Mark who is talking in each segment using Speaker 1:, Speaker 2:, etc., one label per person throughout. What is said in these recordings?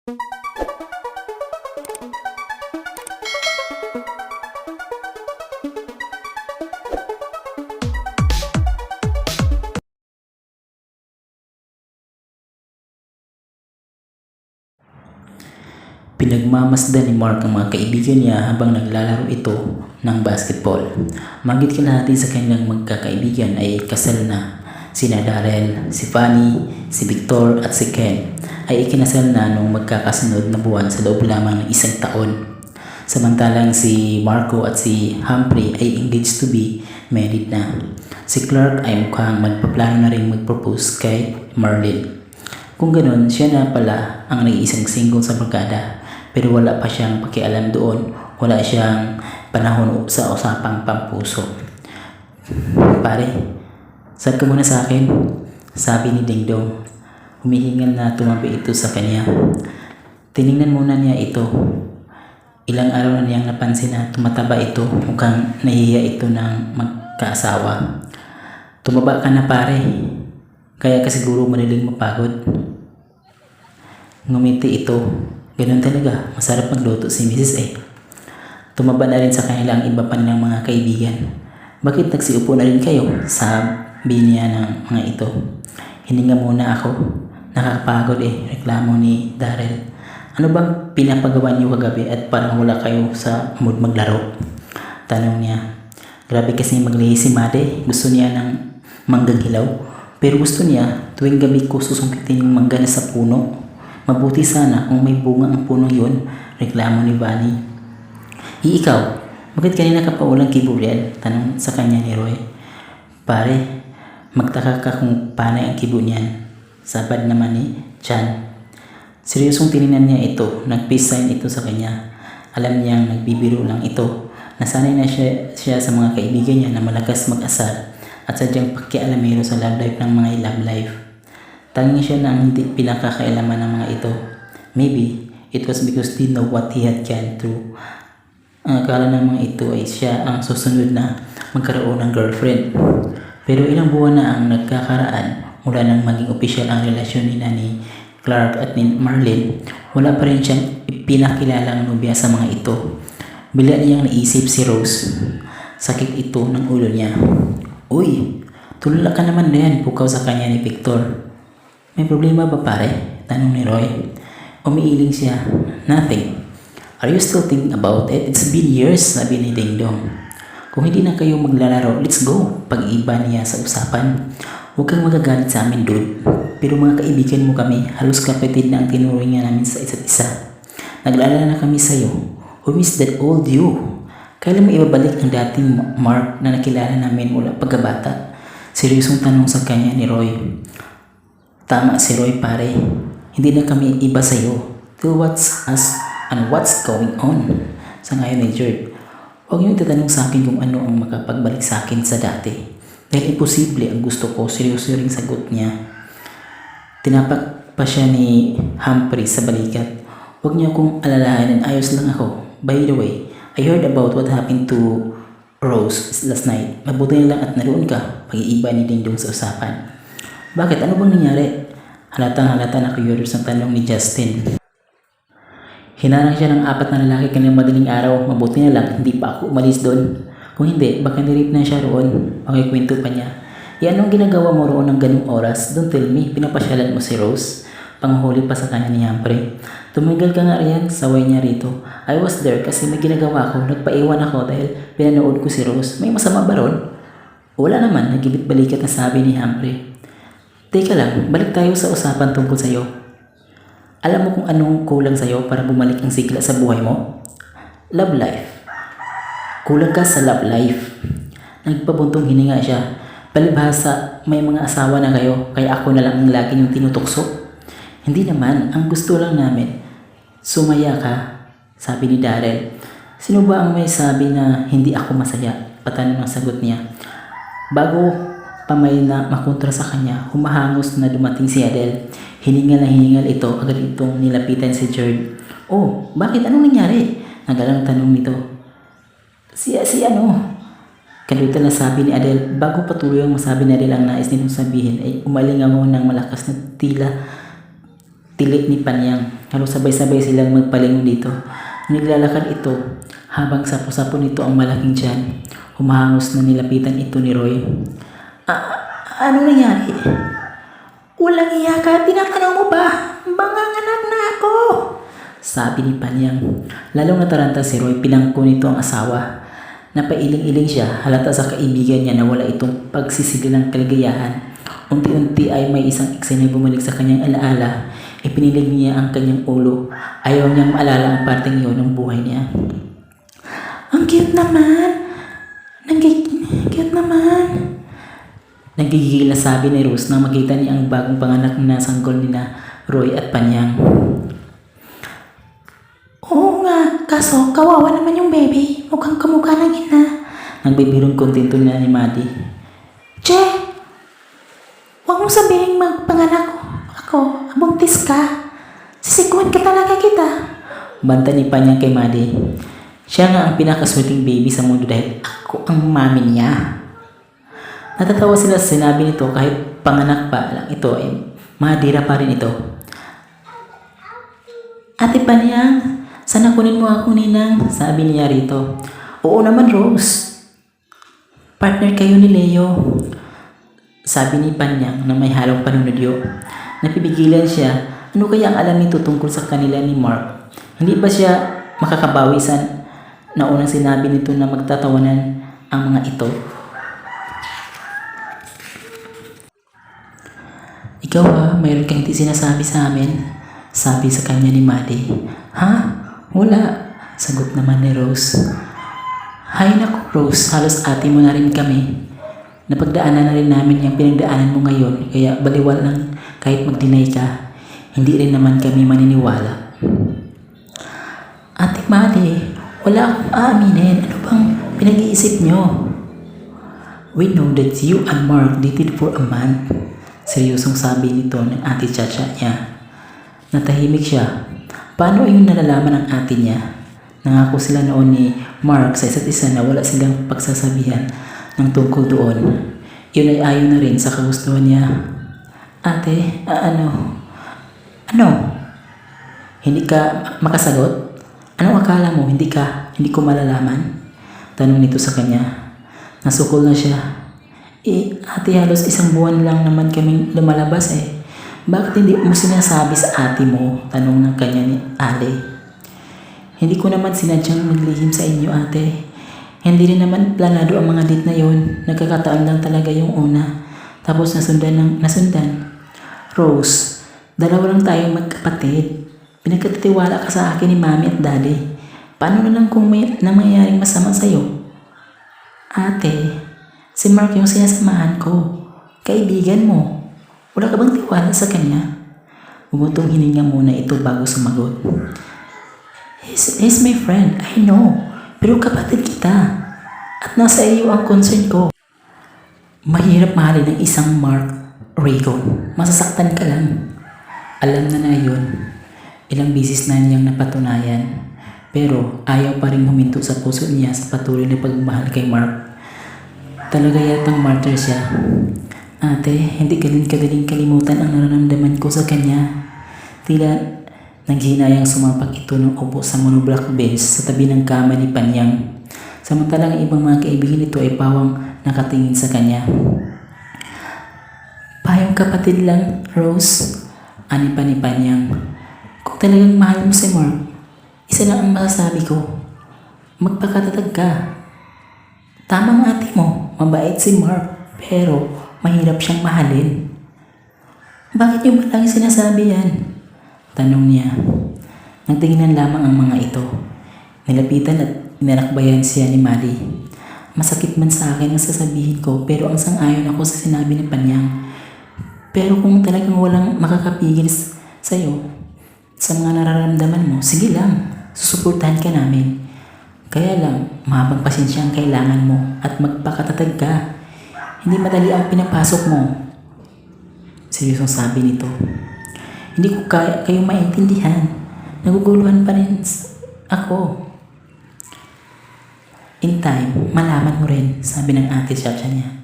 Speaker 1: Pinagmamasdan ni Mark ang mga kaibigan niya habang naglalaro ito ng basketball. Magit kalahati sa kanilang magkakaibigan ay kasal na. Sina Darrell, si Fanny, si Victor at si Ken ay ikinasal na nung magkakasunod na buwan sa loob lamang ng isang taon. Samantalang si Marco at si Humphrey ay engaged to be married na. Si Clark ay mukhang magpaplano na rin mag-propose kay Marlene. Kung ganun, siya na pala ang nag-iisang single sa barkada. Pero wala pa siyang pakialam doon, wala siyang panahon sa usapang pampuso. Pare, sad ka muna sa akin, sabi ni Ding Dong. Humihingal na tumabi ito sa kanya. Tiningnan muna niya ito. Ilang araw na niyang napansin na tumataba ito, mukhang nahihiya ito ng magkaasawa. Tumaba ka na pare, kaya ka siguro madaling mapagod. Ngumiti ito. Ganun talaga, masarap magluto si Mrs. A. Tumaba na rin sa kanila ang iba pa nilang mga kaibigan. Bakit nagsiupo na rin kayo? Sabi niya ng mga ito. Hininga muna ako. Nakakapagod reklamo ni Darrell. Ano bang pinapagawa niyo kagabi at parang wala kayo sa mood maglaro? Tanong niya. Grabe kasi maglihi si Made. Gusto niya ng manggang hilaw. Pero gusto niya tuwing gabi ko susungkitin yung mangga na sa puno. Mabuti sana kung may bunga ang puno yun, reklamo ni Vanny. Ikaw, bakit kanina ka pa ulang kiburian? Tanong sa kanya ni Roy. Pare, magtaka ka kung panay ang kibo niyan. Sabad naman ni Chan. Seryosong tinignan niya ito, nag-peace sign ito sa kanya. Alam niyang nagbibiro lang ito. Nasanay na siya sa mga kaibigan niya na malakas mag-asar at sadyang pakialamero sa love life ng mga love life. Tanging siya na ang hindi pinakakailaman ng mga ito. Maybe it was because they know what he had gone through. Ang akala ng mga ito ay siya ang susunod na magkaroon ng girlfriend. Pero ilang buwan na ang nagkakaraan mula nang maging opisyal ang relasyon ni Clark at ni Marlene, wala pa rin siyang ipinakilalang nobya sa mga ito. Bila niyang naisip si Rose. Sakit ito ng ulo niya. Uy, tulala ka naman na yan, pukaw sa kanya ni Victor. May problema ba pare? Tanong ni Roy. Umiiling siya. Nothing. Are you still thinking about it? It's been years, sabi ni Ding Dong. Kung hindi na kayo maglalaro, let's go. Pag-iba niya sa usapan. Huwag kang magagalit sa amin, dude. Pero mga kaibigan mo kami, halos kapatid na ang tinuring niya namin sa isa't isa. Nag-aalala na kami sa'yo. We miss that old you. Kailan mo ibabalik ang dating Mark na nakilala namin mula pagkabata? Seryosong tanong sa kanya ni Roy. Tama si Roy pare, hindi na kami iba sa'yo. Tell what's us and what's going on. Sa ngayon ni Jared, huwag niyo itatanong sa akin kung ano ang makapagbalik sa akin sa dati. Dahil imposible ang gusto ko, seryoso ring sagot niya. Tinapak pa siya ni Humphrey sa balikat. Huwag niyo akong alalahanin, ayos lang ako. By the way, I heard about what happened to Rose last night. Mabuti na lang at naroon ka. Pag-iiba ni Ding Dong sa usapan. Bakit? Ano bang nangyari? Halatang-halata na curious ang tanong ni Justin. Hinarang siya ng 4 na lalaki kanyang madaling araw. Mabuti na lang, hindi pa ako umalis doon. Kung hindi, baka nirip na siya roon. Pakikwento pa niya. Anong ginagawa mo roon ng ganung oras? Don't tell me, pinapasyalan mo si Rose. Panghuli pa sa kanya ni Humphrey. Tumigal ka nga riyan, saway niya rito. I was there kasi may ginagawa ko. Nagpaiwan ako dahil pinanood ko si Rose. May masama ba ron? Wala naman, nagibit balikat na sabi ni Humphrey. Teka lang, balik tayo sa usapan tungkol sa'yo. Alam mo kung anong kulang sa'yo para bumalik ang sigla sa buhay mo? Love life. Kulang ka sa love life. Nagpabuntong hininga siya. Palibhasa, may mga asawa na kayo, kaya ako na lang ang lagi niyong tinutukso. Hindi naman, ang gusto lang namin. Sumaya ka, sabi ni Darrell. Sino ba ang may sabi na hindi ako masaya? Patanong ang sagot niya. Bago pamay na makontra sa kanya, humahangos na dumating si Adele. Hiningal na hiningal ito, agad itong nilapitan si Jared. Oh, bakit? Anong nangyari? Nagalang tanong nito. Si ano? Kalutan na sabi ni Adele. Bago patuloy ang masabi ni Adele ang nais nitong sabihin, ay umalingaw ng malakas na tila tilit ni Panyang. Halos sabay-sabay silang magpalingon dito. Naglalakad ito habang sapo-sapo nito ang malaking tiyan. Humahangos na nilapitan ito ni Roy. Ano nangyari? Walang iya ka, tinatanong mo ba? Manganganak na ako! Sabi ni Panyang. Lalong nataranta si Roy, pinangko nito ang asawa. Napailing-iling siya, halata sa kaibigan niya na wala itong pagsisigil ng kaligayahan. Unti-unti ay may isang eksena bumalik sa kanyang alaala. Ipinilig niya ang kanyang ulo. Ayaw niyang maalala ang parteng iyon ng buhay niya. Ang cute naman! Cute naman! Nagigigil na sabi ni Rose nang makita niya ang bagong panganak na sanggol ni na Roy at Panyang. Oo nga, kaso kawawa naman yung baby. Mukhang kamukha ng ina. Nagbibirong kontento na ni Maddie. Che! Huwag mong sabihin magpanganak ako. Buntis ka. Sisikuin ka talaga kita. Banta ni Panyang kay Maddie. Siya nga ang pinakaswerteng baby sa mundo dahil ako ang mami niya. Natatawa sila sa sinabi nito kahit panganak pa lang ito ay madira pa rin ito. Ate Panyang, sana kunin mo ako ninang, sabi niya rito. Oo naman Rose. Partner kayo ni Leo. Sabi ni Panyang na may halong panunodyo. Napipigilan siya. Ano kaya ang alam nito tungkol sa kanila ni Mark? Hindi ba siya makakabawi sa naunang sinabi nito na magtatawanan ang mga ito? Ikaw mayroon kang hindi sinasabi sa amin? Sabi sa kanya ni Maddie. Ha? Wala. Sagot naman ni Rose. Hay naku Rose, halos ate mo na rin kami. Napagdaanan na rin namin yung pinagdaanan mo ngayon, kaya baliwal lang kahit mag-deny ka. Hindi rin naman kami maniniwala. Ate Maddie, wala akong aaminin. Ano bang pinag-iisip nyo? We know that you and Mark dated for a month. Seryosong sabi nito ng ate Chacha niya. Natahimik siya. Paano yung nalalaman ng ate niya? Nangako sila noon ni Mark sa isa't isa na wala silang pagsasabihan ng tungkol doon. Yun ay ayon na rin sa kagustuhan niya. Ate, ano? Hindi ka makasagot? Anong akala mo? Hindi ko malalaman? Tanong nito sa kanya. Nasukol na siya. Ate, halos isang buwan lang naman kaming lumalabas eh. Bakit hindi mo sinasabi sa ate mo? Tanong ng kanya ni Ale. Hindi ko naman sinadyang maglihim sa inyo ate. Hindi rin naman planado ang mga date na yon. Nagkakataon lang talaga yung una. Tapos nasundan. Rose, dalawa lang tayong magkapatid. Pinagkatitiwala ka sa akin ni mami at daddy. Paano na lang kung may mangyayaring masama sa'yo? Ate, si Mark yung sinasamahan ko. Kaibigan mo. Wala ka bang tiwala sa kanya? Bumutong hininga muna ito bago sumagot. He's my friend, I know. Pero kapatid kita. At nasa iyo ang concern ko. Mahirap mahalin ng isang Mark Raycon. Masasaktan ka lang. Alam na yun. Ilang bisis na niyang napatunayan. Pero ayaw pa rin huminto sa puso niya sa patuloy na pagmamahal kay Mark. Talaga yatang martyr siya. Ate, hindi kadaling kalimutan ang nararamdaman ko sa kanya. Tila naghinayang sumapak ito ng upo sa monoblock bench sa tabi ng kama ni Panyang. Samantalang ibang mga kaibigan nito ay pawang nakatingin sa kanya. Payong kapatid lang, Rose. Ani pa ni Panyang. Kung talagang mahal mo si Mark, isa lang ang masasabi ko. Magpakatatag ka. Tamang ate mo, mabait si Mark, pero mahirap siyang mahalin. Bakit niyo ba lang sinasabi yan? Tanong niya. Nagtinginan lamang ang mga ito. Nilapitan at inalakbayan siya ni Maddie. Masakit man sa akin ang sasabihin ko, pero ang sang-ayon ako sa sinabi ni Panyang. Pero kung talagang walang makakapigil sa'yo sa mga nararamdaman mo, sige lang, susuportahan ka namin. Kaya lang, mahabang pasensya ang kailangan mo at magpakatatag ka. Hindi madali ang pinapasok mo. Seryosong sabi nito. Hindi ko kayo maintindihan. Naguguluhan pa rin ako. In time, malaman mo rin, sabi ng ate Chacha niya.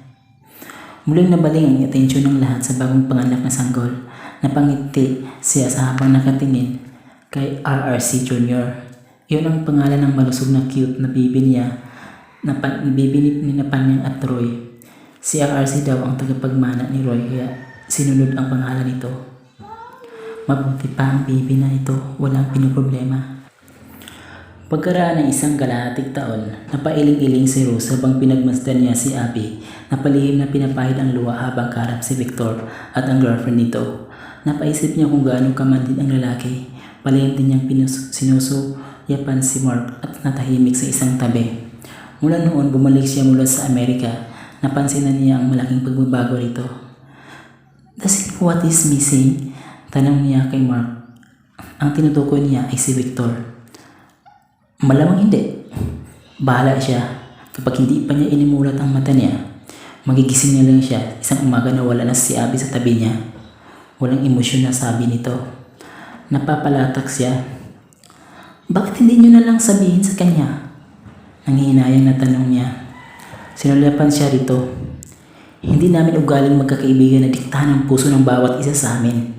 Speaker 1: Muling nabaling ang atensyon ng lahat sa bagong panganak na sanggol. Napangiti siya sa habang nakatingin kay RRC Jr. Iyon ang pangalan ng malusog na cute na bibi niya bibi ni Napanyang at Roy. Si RRC daw ang tagapagmana ni Roy kaya sinunod ang pangalan nito. Mabuti pa ang bibi na ito, walang pinoproblema. Pagkaraan ng isang kalahating taon, napailing-iling si Rose habang pinagmasdan niya si Abby na palihim na pinapahid ang luha habang karap si Victor at ang girlfriend nito. Napaisip niya kung gaano kamandid ang lalaki. Palihim din niyang sinusuyapan si Mark at natahimik sa isang tabi. Mula noon, bumalik siya mula sa Amerika. Napansin na niya ang malaking pagbabago rito. Does it what is missing? Tanong niya kay Mark. Ang tinutukoy niya ay si Victor. Malamang hindi. Bahala siya. Kapag hindi pa niya inimulat ang mata niya, magigising na lang siya isang umaga na wala na si Abby sa tabi niya. Walang emosyon na sabi nito. Napapalatak siya. Bakit hindi niyo na lang sabihin sa kanya? Nanghihinayang na tanong niya. Sinulapan siya rito. Hindi namin ugaling magkakaibigan na diktahan ang puso ng bawat isa sa amin.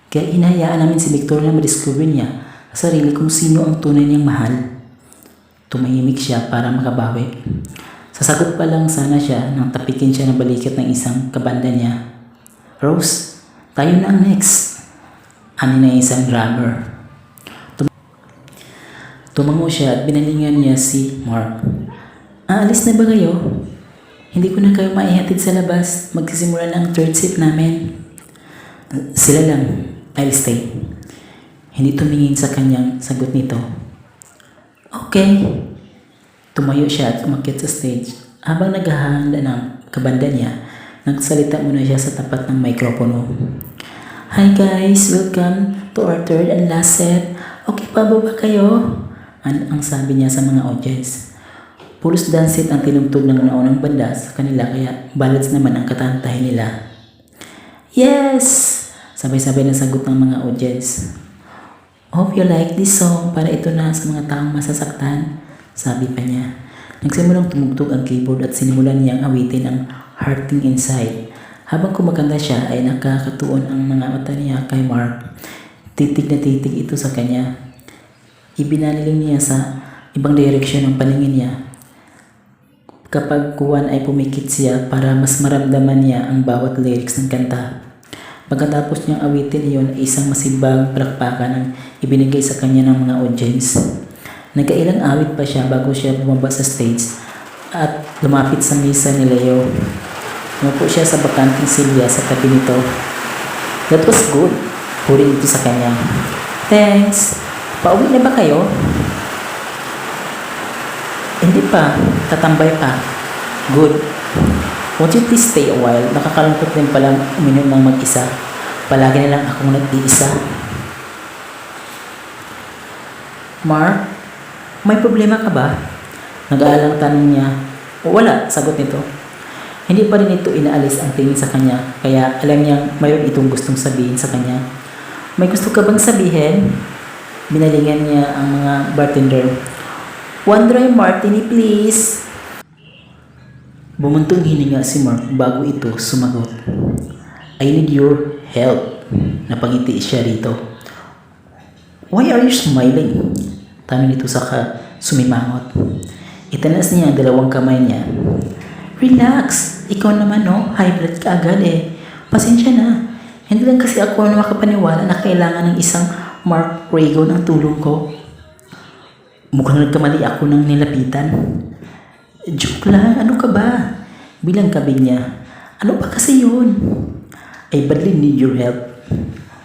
Speaker 1: Kaya hinahayaan namin si Victor na madiscover niya sa sarili kung sino ang tunay niyang mahal. Tumahimik siya para makabawi. Sasagot pa lang sana siya nang tapikin siya ng balikat ng isang kabanda niya. Rose, tayo na ang next. Ani na isang drummer. Tumango siya at binalingan niya si Mark. Aalis na ba kayo? Hindi ko na kayo maihatid sa labas. Magsisimula na ang third shift namin. Sila lang. I'll stay. Hindi tumingin sa kanyang sagot nito. Okay. Tumayo siya at umakyat sa stage. Habang naghahanda ng kabanda niya, nagsalita muna siya sa tapat ng mikropono. Hi guys! Welcome to our third and last set. Okay pa ba kayo? Ang sabi niya sa mga audience. Pulos dance set ang tinugtog ng naunang banda sa kanila kaya ballads naman ang katantahin nila. Yes! Sabay-sabay na sagot ng mga audience. Hope you like this song para ito na sa mga taong masasaktan, sabi pa niya. Nagsimulang tumugtog ang keyboard at sinimulan niyang awitin ang Hurting Inside. Habang kumakanta siya ay nakakatuon ang mga mata niya kay Mark. Titig na titig ito sa kanya. Ibinaliling niya sa ibang direksyon ang paningin niya. Kapag kuwan ay pumikit siya para mas maramdaman niya ang bawat lyrics ng kanta. Pagkatapos niyang awitin iyon ay isang masibang palakpakan ang ibinigay sa kanya ng mga audience. Nagkailang awit pa siya bago siya bumaba sa stage at lumapit sa misa ni Leo. Umupo siya sa bakanting silya sa tabi nito. That was good. Huri ito sa kanya. Thanks. Pauwi na ba kayo? Hindi pa. Tatambay pa. Good. Won't you please stay a while? Nakakalungkot din palang uminom ng mag-isa. Palagi na lang akong nag-iisa. Mark, may problema ka ba? Nag-aalang tanong niya. O wala, sagot nito. Hindi pa rin ito inaalis ang tingin sa kanya, kaya alam niyang mayroon itong gustong sabihin sa kanya. May gusto ka bang sabihin? Binalingan niya ang mga bartender. One dry martini please. Bumuntong hininga si Mark bago ito sumagot. I need your help. Napangiti siya rito. Why are you smiling? Tanong nito saka sumimangot. Itanas niya ang dalawang kamay niya. Relax. Ikaw naman no, high blood ka agad eh. Pasensya na. Hindi lang kasi ako na makapaniwala na kailangan ng isang Mark Rago ng tulong ko. Mukhang nagkamali ako ng nilapitan. Joke lang, ano ka ba? Bilang kabig niya. Ano ba kasi yun? I badly need your help.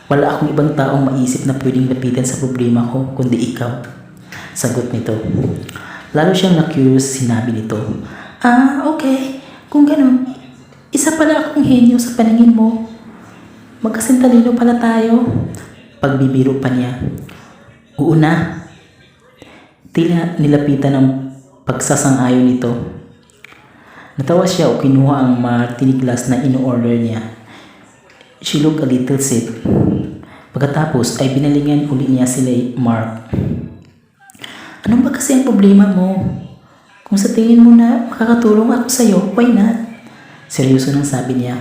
Speaker 1: Wala akong ibang taong maisip na pwedeng lapitan sa problema ko kundi ikaw. Sagot nito. Lalo siyang na-curious, sinabi nito. Okay. Kung ganun, isa pala akong henyo sa paningin mo. Magkasintalino pala tayo. Pagbibiro pa niya. Oo na. Tila nilapitan ng pagsasang-ayon nito. Natawa siya o kinuha ang martini glass na in-order niya. She looked a little sick. Pagkatapos ay binalingan uli niya sila Mark. Ano ba kasi ang problema mo? Kung sa tingin mo na makakatulong ako sa'yo, why not? Seryoso nang sabi niya.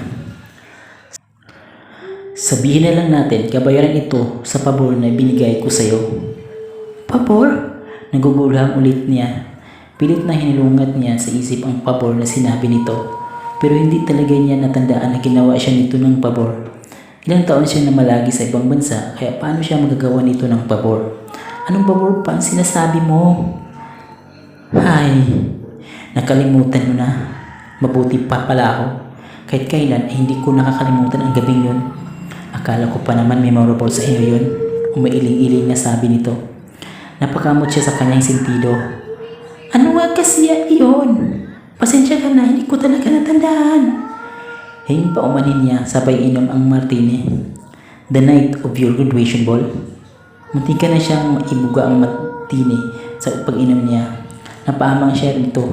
Speaker 1: Sabihin na lang natin, kabayaran ito sa pabor na binigay ko sa'yo. Pabor? Nagugulang ulit niya. Pilit na hinilungat niya sa isip ang pabor na sinabi nito. Pero hindi talaga niya natandaan na ginawa siya nito ng pabor. Ilang taon siya na malagi sa ibang bansa, kaya paano siya magagawa nito ng pabor? Anong pabor pa ang sinasabi mo? Hay, nakalimutan mo na. Mabuti pa pala ako. Kahit kailan ay hindi ko nakakalimutan ang gabing yun. Akala ko pa naman memorable sa iyo yun. Umailing-iling na sabi nito. Napakamot siya sa kanyang sentido. Ano nga kasi iyon? Pasensya ka na, hindi ko talaga natandaan. Hingin pa umanin niya, sabay inom ang martini. The night of your graduation ball. Munti ka na siyang maibuga ang martini sa pag-inom niya. Napaamang siya rito.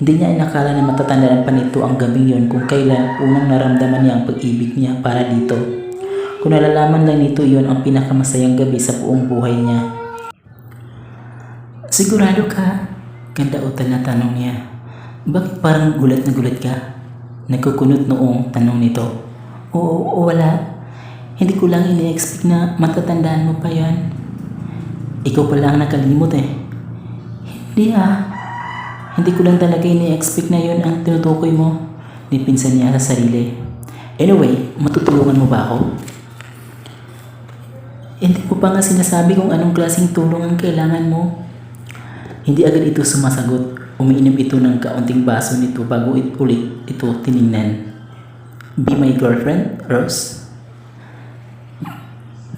Speaker 1: Hindi niya inakala na matatandaan pa nito ang gabing yun kung kailan unang naramdaman niya ang pag-ibig niya para dito. Kung nalalaman lang nito yun ang pinakamasayang gabi sa buong buhay niya. Sigurado ka? Ganda utal na tanong niya. Bakit parang gulat na gulat ka? Nagkukunot noong tanong nito. Oo, wala. Hindi ko lang ini-expect na matatandaan mo pa yan. Ikaw pa lang nakalimot eh. Hindi Hindi ko lang talaga ini-expect na yun ang tinutukoy mo. Nipinsan niya sa sarili. Anyway, matutulungan mo ba ako? Hindi ko pa nga sinasabi kung anong klaseng tulong ang kailangan mo. Hindi agad ito sumasagot. Umiinom ito ng kaunting baso nito bago ulit ito tiningnan. Be my girlfriend, Rose?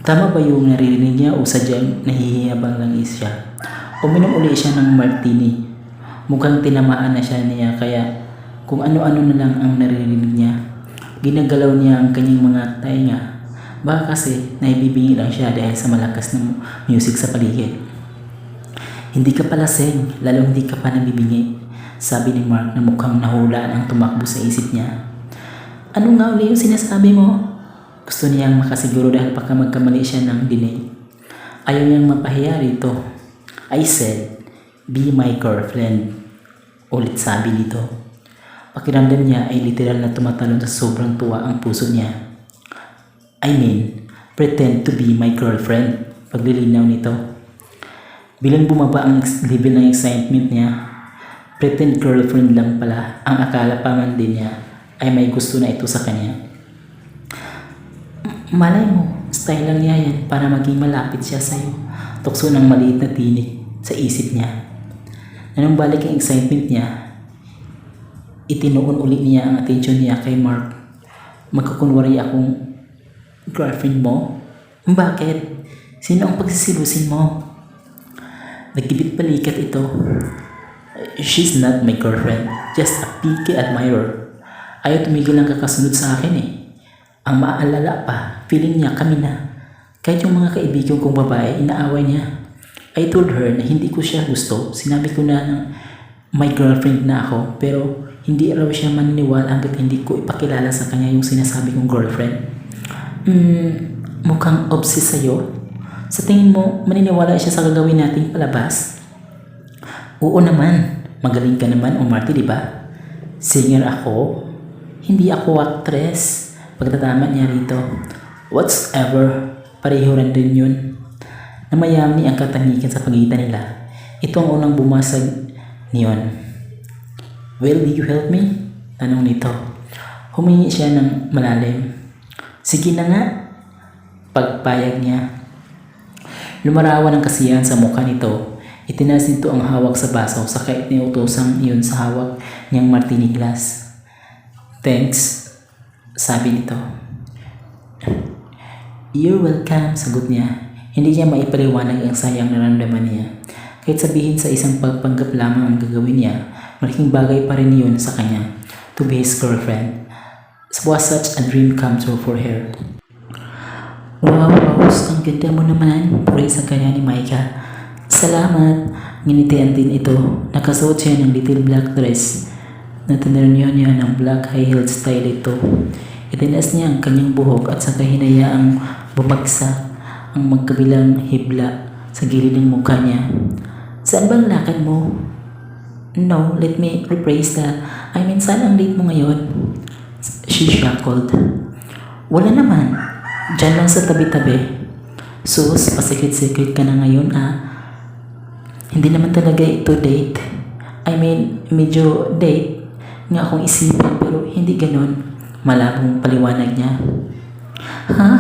Speaker 1: Tama ba yung naririnig niya o sadyang nahihiyabang lang siya? Uminom ulit siya ng martini. Mukhang tinamaan na siya niya kaya kung ano-ano na lang ang naririnig niya. Ginagalaw niya ang kanyang mga tainga. Baka kasi naibibingi lang siya dahil sa malakas ng music sa paligid. Hindi ka pa lasing, lalo hindi ka pa nabibingi, sabi ni Mark na mukhang nahulaan ang tumakbo sa isip niya. Ano nga uli yung sinasabi mo? Gusto niyang makasiguro dahil baka magkamali siya ng dinig. Ayaw niyang mapahiya rito. I said, be my girlfriend. Ulit sabi nito. Pakiramdam niya ay literal na tumatalon sa sobrang tuwa ang puso niya. I mean, pretend to be my girlfriend. Paglilinaw nito. Bilang bumaba ang level ng excitement niya, pretend girlfriend lang pala ang akala pa man din niya ay may gusto na ito sa kanya. Malay mo, style lang niya yan para maging malapit siya sa'yo. Tukso ng maliit na tinig sa isip niya. Nanumbalik ang excitement niya, itinuon ulit niya ang atensyon niya kay Mark. Magkukunwari akong girlfriend mo? Bakit? Sino ang pagsisilusin mo? Nagkibit balikat ito. She's not my girlfriend, just a picky admirer. Ayaw tumigil ang kakasunod sa akin eh. Ang maaalala pa, feeling niya kami na. Kahit yung mga kaibigan kong babae, inaaway niya. I told her na hindi ko siya gusto. Sinabi ko na my girlfriend na ako, pero hindi raw siya maniniwala hanggat hindi ko ipakilala sa kanya yung sinasabi kong girlfriend. Mukhang obsessed sa'yo. Sa tingin mo, maniniwala siya sa gagawin nating palabas? Oo naman. Magaling ka naman, umarte, di ba? Singer ako. Hindi ako actress. Pagtatama niya rito. Whatever. Pareho rin din yun. Namayami ang katahimikan sa pagitan nila. Ito ang unang bumasag niyon. Will you help me? Tanong nito. Humingi siya ng malalim. Sige na nga. Pagpayag niya. Lumarawan ang kasiyahan sa mukha nito. Itinas nito ang hawak sa baso sakay iniutosang iyon sa hawak niyang martini glass. Thanks, sabi nito. You're welcome, sagot niya. Hindi niya maipaliwanag ang sayang nararamdaman niya. Kahit sabihin sa isang pagpanggap lamang ang gagawin niya, malaking bagay pa rin yun sa kanya. To be his girlfriend. Was such a dream come true for her. Wow, Rose, ang ganda mo naman. Puri sa kanya ni Micah. Salamat. Nginitian din ito. Nakasuot siya ng little black dress. Natanarunyan niya ng black high-heeled style ito. Itinas niya ang kanyang buhok at saka hinayaang bumagsak ang magkabilang hibla sa gilid ng mukha niya. Saan bang lakad mo? No, let me rephrase that. I mean, saan ang date mo ngayon? She chuckled. Wala naman. Diyan lang sa tabi-tabi. Sus, pasikit-sikit ka na ngayon ah. Hindi naman talaga ito date. I mean, medyo date nga akong isipin pero hindi ganon. Malabong paliwanag niya. Ha?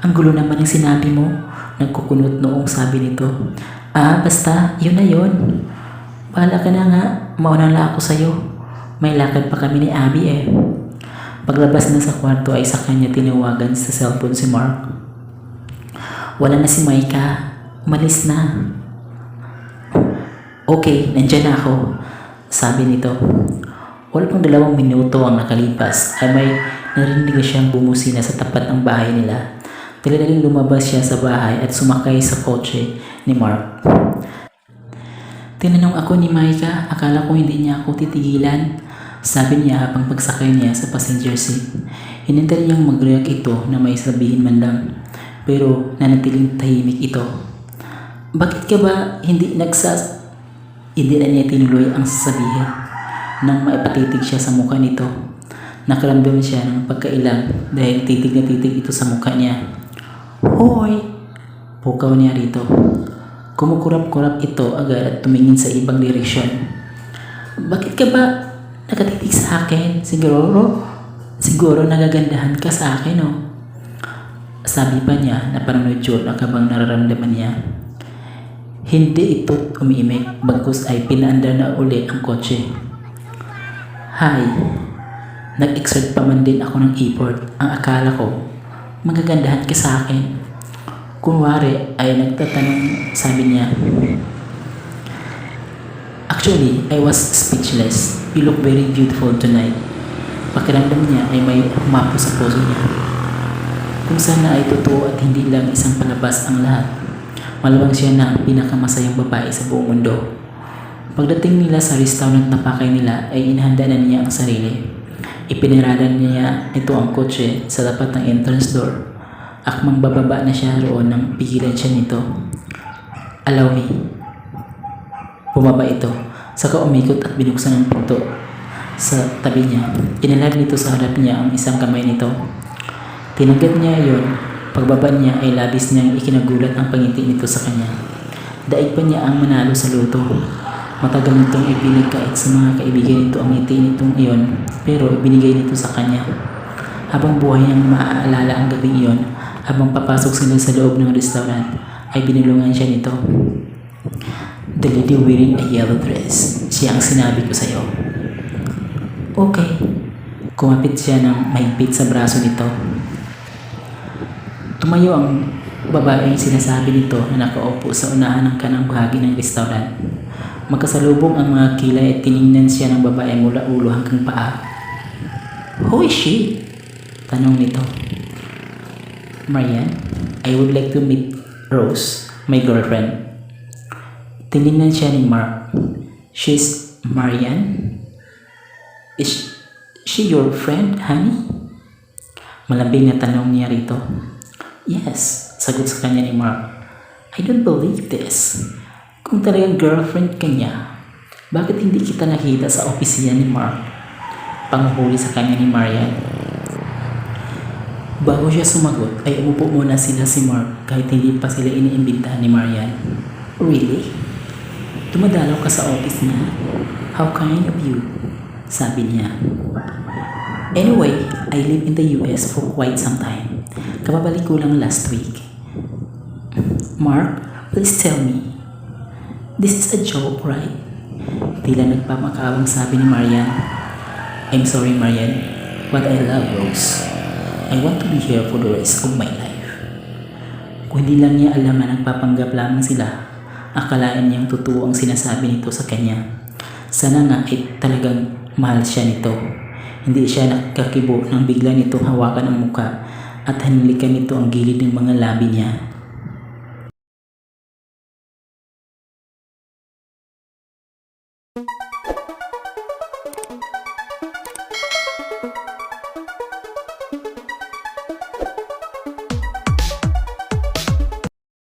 Speaker 1: Ang gulo naman ng sinabi mo. Nagkukunot noong sabi nito. Ah, basta, yun na yun. Bahala ka na nga, mauna na ako sa'yo. May lakad pa kami ni Abby eh. Paglabas na sa kwarto ay sa kanya tinawagan sa cellphone si Mark. Wala na si Micah. Umalis na. Okay, nandyan na ako. Sabi nito. Wala pang 2 minuto ang nakalipas ay may narinig na siyang bumusina sa tapat ng bahay nila. Dali-daling lumabas siya sa bahay at sumakay sa kotse ni Mark. Tinanong ako ni Micah, akala ko hindi niya ako titigilan. Sabi niya habang pagsakay niya sa passenger seat. Hinintay niyang mag-react ito na may sabihin man lang. Pero nanatiling tahimik ito. Bakit ka ba hindi Hindi na niya tinuloy ang sasabihin. Nang maipatitig siya sa mukha nito. Nakaramdam siya ng pagkailang dahil titig na titig ito sa mukha niya. Hoy! Pukaw niya rito. Kumukurap-kurap ito agad at tumingin sa ibang direksyon. Bakit ka ba nakatitig sa akin? Siguro nagagandahan ka sa akin, oh. Sabi pa niya na parang medyo nakabang nararamdaman niya. Hindi ito umiimik, bagkus ay pinaandar na uli ang kotse. Hi, nag-exert pa man din ako ng effort. Ang akala ko, magagandahan ka sa akin. Kunwari ay nagtatanong, sabi niya. Actually, I was speechless. You look very beautiful tonight. Pakiramdam niya ay may humapo sa puso niya. Kung sana ay totoo at hindi lang isang palabas ang lahat. Malawang siya na ang pinakamasayang babae sa buong mundo. Pagdating nila sa restaurant na pakay nila ay inahanda na niya ang sarili. Ipiniradan niya ito ang kotse sa tapat ng entrance door. Akmang bababa na siya roon nang pigilan siya nito. Allow me. Bumaba ito. Saka umikot at binuksan ang pinto sa tabi niya. Inalad nito sa harap niya ang isang kamay nito. Tinanggap niya yon. Pagbaba niya ay labis niyang ikinagulat ang pangiti nito sa kanya. Daig pa niya ang manalo sa loto. Matagal nitong ipinagkait sa mga kaibigan nito ang ngiti nitong iyon, pero ibinigay nito sa kanya. Habang buhay niyang maaalala ang gabing iyon, habang papasok sila sa loob ng restaurant, ay binulungan siya nito. The lady wearing a yellow dress. Siya ang sinabi ko sa'yo. Okay. Kumapit siya ng mahigpit sa braso nito. Tumayo ang babaeng sinasabi nito na nakaupo sa unahan ng kanang bahagi ng restaurant. Magkasalubong ang mga kilay at tiningnan siya ng babae mula ulo hanggang paa. Who is she? Tanong nito. Marian, I would like to meet Rose, my girlfriend. Tiningnan siya ni Mark. She's Marian? Is she your friend, honey? Malambing na tanong niya rito. Yes, sagot sa kanya ni Mark. I don't believe this. Kung talagang girlfriend ka niya, bakit hindi kita nakita sa opisina ni Mark? Panghuli sa kanya ni Marian. Bago siya sumagot, ay umupo muna sila si Mark kahit hindi pa sila iniimbitahan ni Marian. Really? Dumadalaw ka sa office niya? How kind of you? Sabi niya. Anyway, I live in the US for quite some time. Kababalik ko lang last week. Mark, please tell me. This is a joke, right? Tila nagpamakawang sabi ni Marian. I'm sorry, Marian, but I love Rose. I want to be here for the rest of my life. Kung hindi lang niya alam na nagpapanggap lamang sila, akalain niyang totoo ang sinasabi nito sa kanya. Sana nga ay talagang mahal siya nito. Hindi siya nakakibo nang bigla nitong hawakan ang muka at hanilikan nito ang gilid ng mga labi niya.